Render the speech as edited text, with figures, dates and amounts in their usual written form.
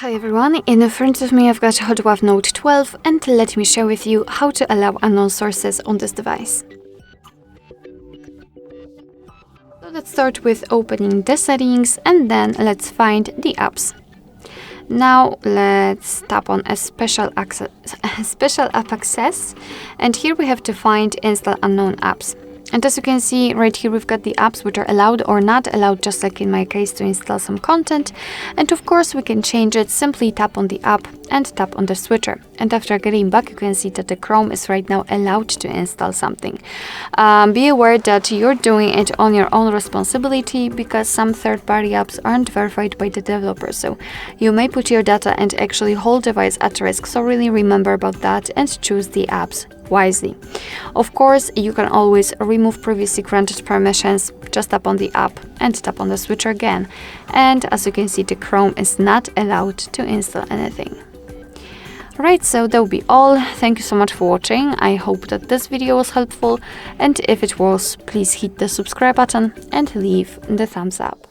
Hi everyone, in front of me I've got HOTWAV Note 12 and let me share with you how to allow unknown sources on this device. So let's start with opening the settings and then let's find the apps. Now let's tap on a special app access, and here we have to find install unknown apps. And as you can see right here, we've got the apps which are allowed or not allowed, just like in my case, to install some content. And of course we can change it. Simply tap on the app and tap on the switcher. And after getting back, you can see that the Chrome is right now allowed to install something. Be aware that you're doing it on your own responsibility, because some third-party apps aren't verified by the developer. So you may put your data and actually whole device at risk. So really remember about that and choose the apps wisely. Of course, you can always remove previously granted permissions. Just tap on the app and tap on the switcher again. And as you can see, the Chrome is not allowed to install anything. Alright, so that will be all. Thank you so much for watching. I hope that this video was helpful, and if it was, please hit the subscribe button and leave the thumbs up.